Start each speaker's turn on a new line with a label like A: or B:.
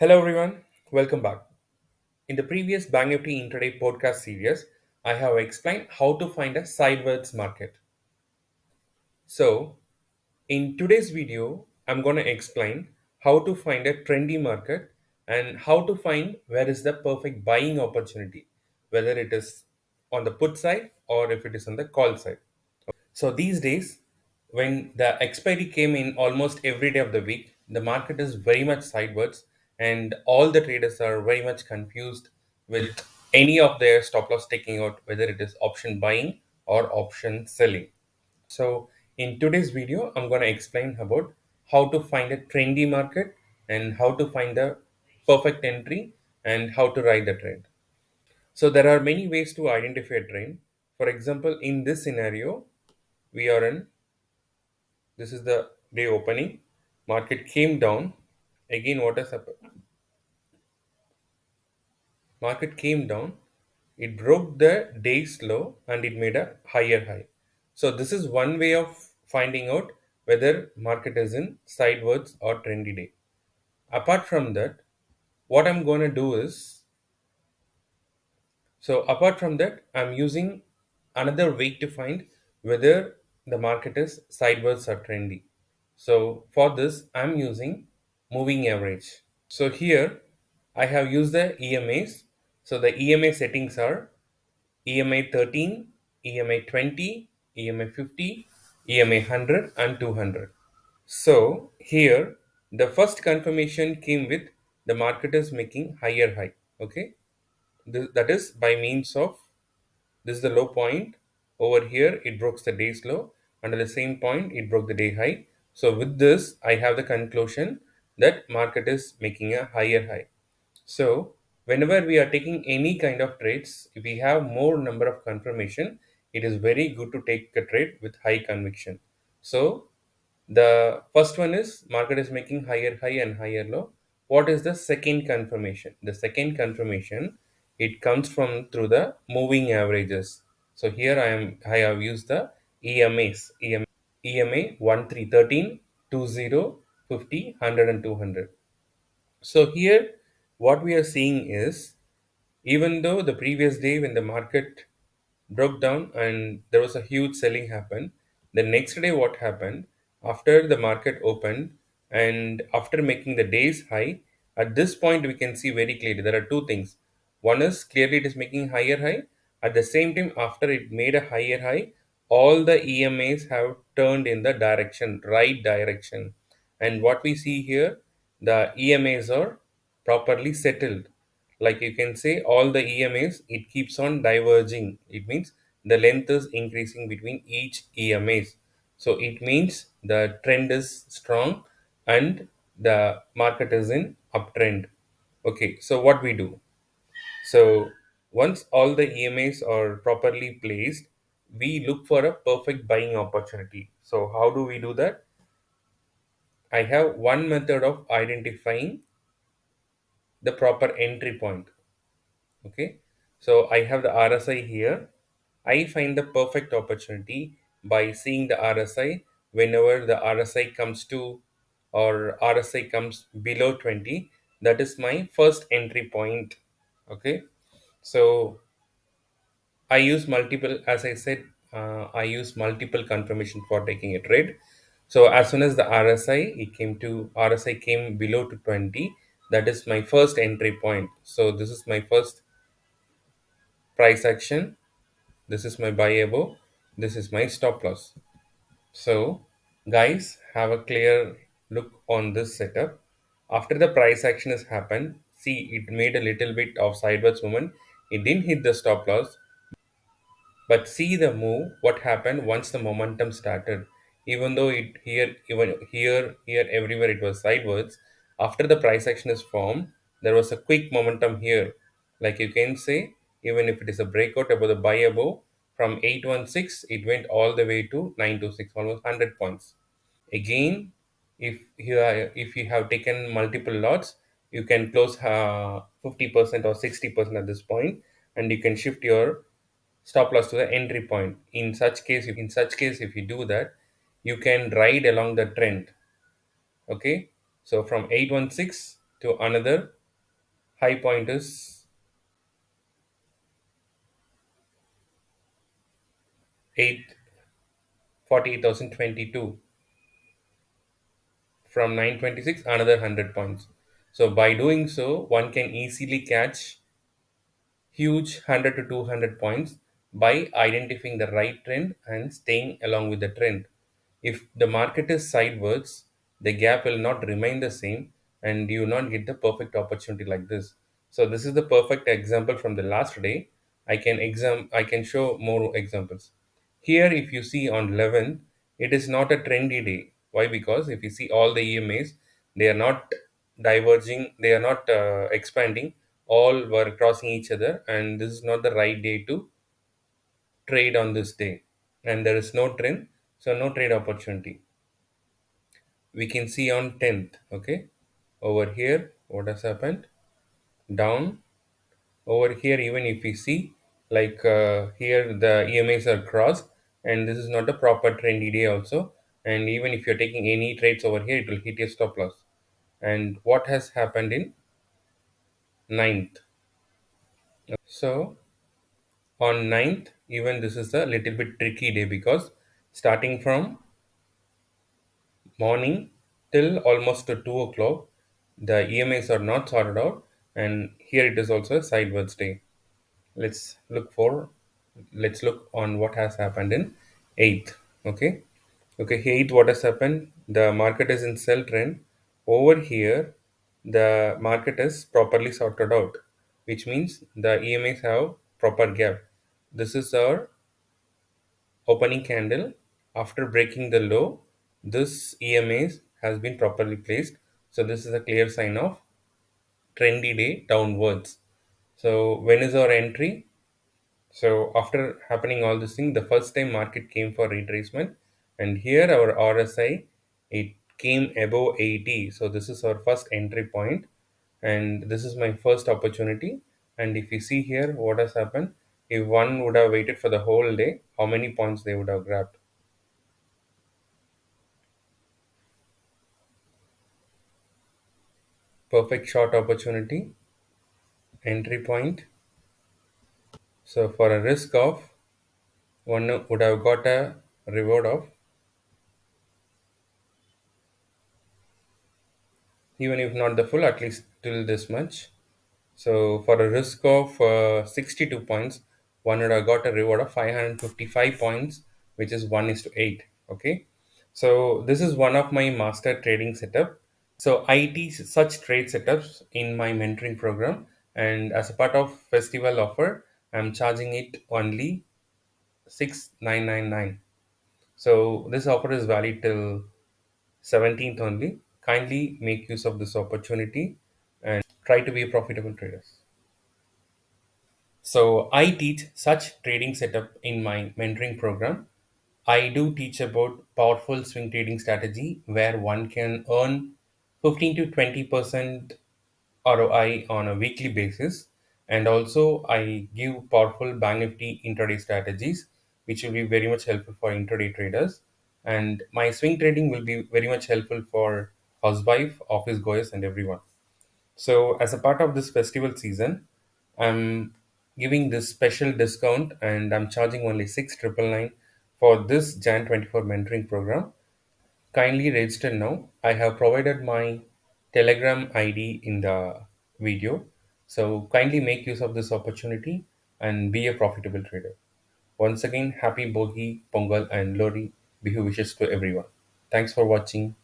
A: Hello everyone, welcome back. In the previous Banknifty Intraday podcast series, I have explained how to find a sideways market. So, in today's video, I'm going to explain how to find a trendy market and how to find where is the perfect buying opportunity, whether it is on the put side or if it is on the call side. So these days, when the expiry came in almost every day of the week, the market is very much sideways, and all the traders are very much confused with any of their stop loss taking out, whether it is option buying or option selling. So in today's video, I'm going to explain about how to find a trendy market and how to find the perfect entry and how to ride the trend. So there are many ways to identify a trend. For example, in this scenario, we are in this is the day opening. Market came down. Again, what has happened? Market came down. It broke the day's low and it made a higher high. So this is one way of finding out whether market is in sideways or trendy day. Apart from that, what I'm going to do is apart from that, I'm using another way to find whether the market is sideways or trendy. So for this, I'm using moving average. So here I have used the EMAs. So the EMA settings are EMA 13, EMA 20, EMA 50, EMA 100 and 200. So here the first confirmation came with the market is making higher high. Okay. That is by means of this is the low point. Over here, it broke the day's low, and at the same point, it broke the day high. So with this, I have the conclusion that market is making a higher high. So whenever we are taking any kind of trades, if we have more number of confirmation, it is very good to take a trade with high conviction. So the first one is market is making higher high and higher low. What is the second confirmation? The second confirmation, it comes from through the moving averages. So here I have used the EMAs. EMA 1 3 13 20 50 100 and 200. So here what we are seeing is even though the previous day when the market broke down and there was a huge selling happen, the next day what happened after the market opened and after making the day's high, at this point we can see very clearly there are two things. One is clearly it is making higher high. At the same time, after it made a higher high, all the EMAs have turned in the direction, right direction. And what we see here, the EMAs are properly settled. Like you can say all the EMAs, it keeps on diverging. It means the length is increasing between each EMAs. So it means the trend is strong and the market is in uptrend. Okay, so what we do? So once all the EMAs are properly placed, we look for a perfect buying opportunity. So how do we do that? I have one method of identifying the proper entry point. Okay, so I have the RSI here. I find the perfect opportunity by seeing the RSI whenever the RSI comes to or RSI comes below 20. That is my first entry point. Okay, so I use multiple, as I said, I use multiple confirmation for taking a trade. So as soon as the RSI came below to 20, that is my first entry point. So this is my first price action. This is my buy above. This is my stop loss. So guys, have a clear look on this setup. After the price action has happened, see it made a little bit of sideways movement. It didn't hit the stop loss, but see the move, what happened once the momentum started. Even though even here, everywhere it was sideways, after the price action is formed, there was a quick momentum here. Like you can say, even if it is a breakout above the buy above, from 816, it went all the way to 926, almost 100 points. Again, if you have taken multiple lots, you can close 50% or 60% at this point, and you can shift your stop loss to the entry point. In such case, if you do that, you can ride along the trend. Okay, so from 816 to another high point is 848,022. From 926 another 100 points. So by doing so one can easily catch huge 100 to 200 points by identifying the right trend and staying along with the trend. If the market is sideways, the gap will not remain the same and you will not get the perfect opportunity like this. So this is the perfect example from the last day. I can show more examples. Here if you see on 11th, it is not a trendy day. Why? Because if you see all the EMAs, they are not diverging, they are not expanding, all were crossing each other, and this is not the right day to trade on this day. And there is no trend, so no trade opportunity. We can see on 10th, okay, over here what has happened, down. Over here even if we see, like here the EMAs are crossed, and this is not a proper trendy day also, and even if you're taking any trades over here it will hit your stop loss. And what has happened in ninth? So on ninth, even this is a little bit tricky day because starting from morning till almost to 2 o'clock, the EMAs are not sorted out, and here it is also a sideways day. Let's look for, let's look on what has happened in 8th. Okay. Okay, here 8th, what has happened? The market is in sell trend. Over here, the market is properly sorted out, which means the EMAs have proper gap. This is our opening candle. After breaking the low, this EMAs has been properly placed. So this is a clear sign of trendy day downwards. So when is our entry? So after happening all this thing, the first time market came for retracement, and here our RSI, it came above 80. So this is our first entry point, and this is my first opportunity. And if you see here, what has happened? If one would have waited for the whole day, how many points they would have grabbed? Perfect short opportunity, entry point. So for a risk of, one would have got a reward of, even if not the full, at least till this much. So for a risk of 62 points, one would have got a reward of 555 points, which is 1 is to 8. Okay. So this is one of my master trading setup. So I teach such trade setups in my mentoring program. And as a part of festival offer, I'm charging it only 6999. So this offer is valid till 17th only. Kindly make use of this opportunity and try to be a profitable traders. So I teach such trading setup in my mentoring program. I do teach about powerful swing trading strategy where one can earn 15 to 20% ROI on a weekly basis. And also I give powerful Banknifty Intraday strategies, which will be very much helpful for intraday traders. And my swing trading will be very much helpful for housewife, office goers, and everyone. So, as a part of this festival season, I'm giving this special discount and I'm charging only 6,999 for this Jan 24 mentoring program. Kindly register now. I have provided my Telegram ID in the video. So, kindly make use of this opportunity and be a profitable trader. Once again, happy Bogi, Pongal, and Lori Bihu wishes to everyone. Thanks for watching.